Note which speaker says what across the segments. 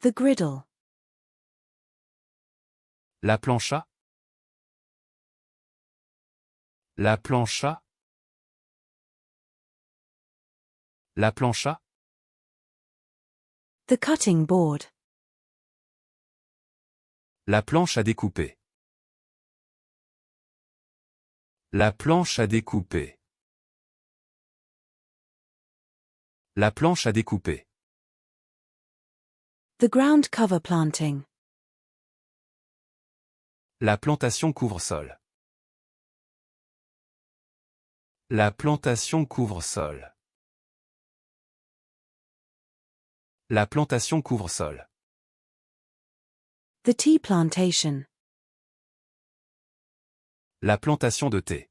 Speaker 1: The griddle.
Speaker 2: La plancha. La plancha. La plancha.
Speaker 1: The cutting board.
Speaker 2: La planche à découper. La planche à découper. La planche à découper.
Speaker 1: The ground cover planting.
Speaker 2: La plantation couvre-sol. La plantation couvre-sol. La plantation couvre-sol.
Speaker 1: The tea plantation.
Speaker 2: La plantation de thé.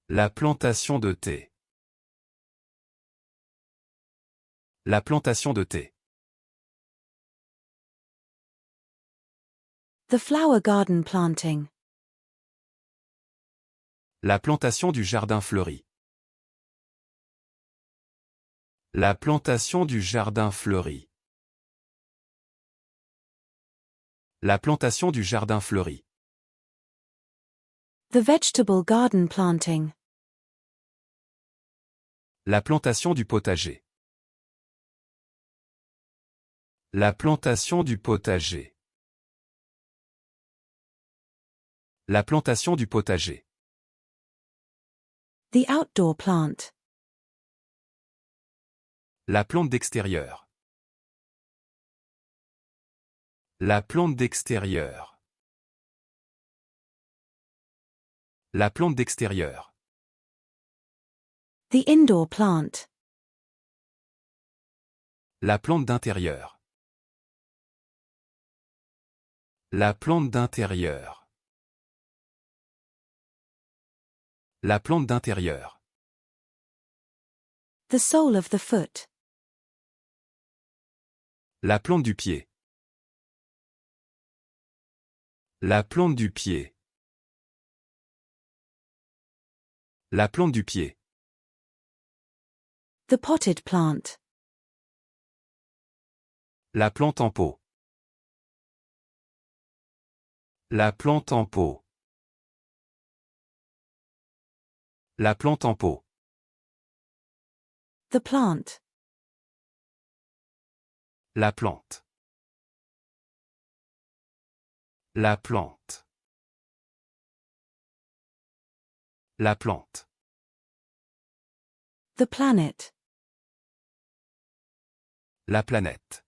Speaker 2: La plantation de thé. La plantation de thé.
Speaker 1: The flower garden planting.
Speaker 2: La plantation du jardin fleuri. La plantation du jardin fleuri. La plantation du jardin fleuri.
Speaker 1: The vegetable garden planting.
Speaker 2: La plantation du potager. La plantation du potager. La plantation du potager.
Speaker 1: The outdoor plant.
Speaker 2: La plante d'extérieur. La plante d'extérieur. La plante d'extérieur.
Speaker 1: The indoor plant.
Speaker 2: La plante d'intérieur. La plante d'intérieur. La plante d'intérieur.
Speaker 1: The sole of the foot.
Speaker 2: La plante du pied. La plante du pied. La plante du pied.
Speaker 1: The potted plant.
Speaker 2: La plante en pot. La plante en pot. La plante en pot.
Speaker 1: The plant.
Speaker 2: La plante. La plante. La plante.
Speaker 1: The planet.
Speaker 2: La planète.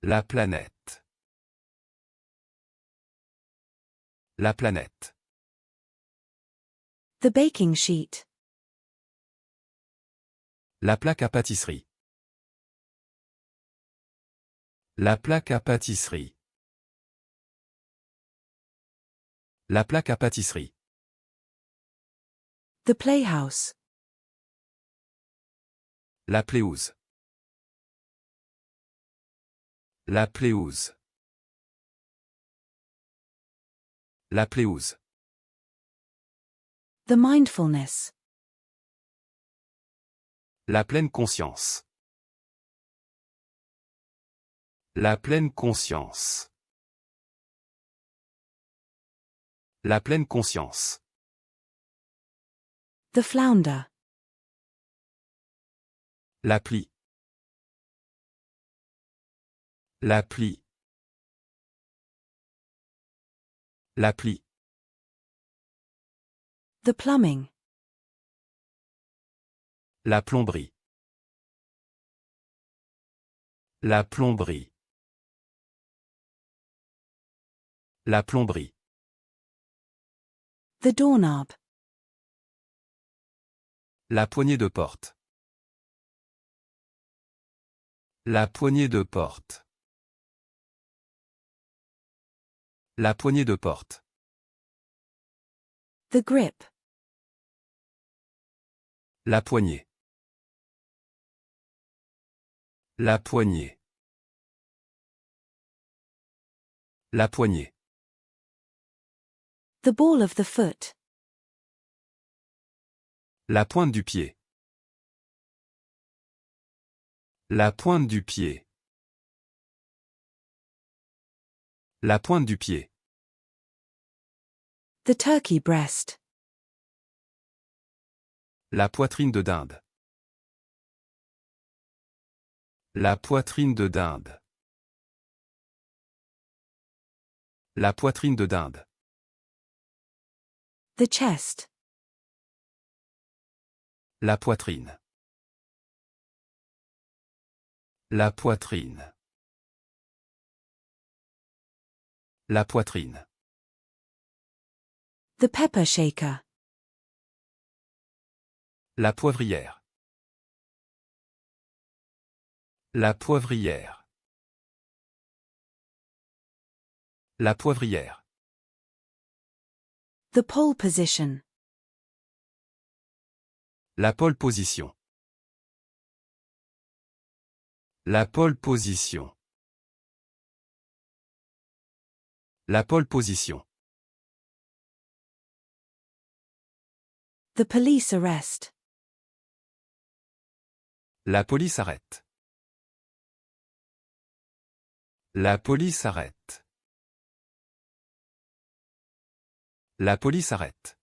Speaker 2: La planète. La planète.
Speaker 1: The baking sheet.
Speaker 2: La plaque à pâtisserie. La plaque à pâtisserie. La plaque à pâtisserie.
Speaker 1: The playhouse.
Speaker 2: La pelouse. La pelouse. La pelouse.
Speaker 1: The mindfulness.
Speaker 2: La pleine conscience. La pleine conscience. La pleine conscience.
Speaker 1: The flounder.
Speaker 2: La plie. La plie. La plie.
Speaker 1: The plumbing.
Speaker 2: La plomberie. La plomberie. La plomberie.
Speaker 1: The doorknob.
Speaker 2: La poignée de porte. La poignée de porte. La poignée de porte.
Speaker 1: The grip.
Speaker 2: La poignée. La poignée. La poignée.
Speaker 1: The ball of the foot.
Speaker 2: La pointe du pied. La pointe du pied. La pointe du pied.
Speaker 1: The turkey breast.
Speaker 2: La poitrine de dinde. La poitrine de dinde. La poitrine de dinde.
Speaker 1: The chest.
Speaker 2: La poitrine. La poitrine. La poitrine.
Speaker 1: The pepper shaker.
Speaker 2: La poivrière. La poivrière. La poivrière.
Speaker 1: The pole position.
Speaker 2: La pole position. La pole position. La pole position.
Speaker 1: The police arrest.
Speaker 2: La police arrête. La police arrête. La police arrête.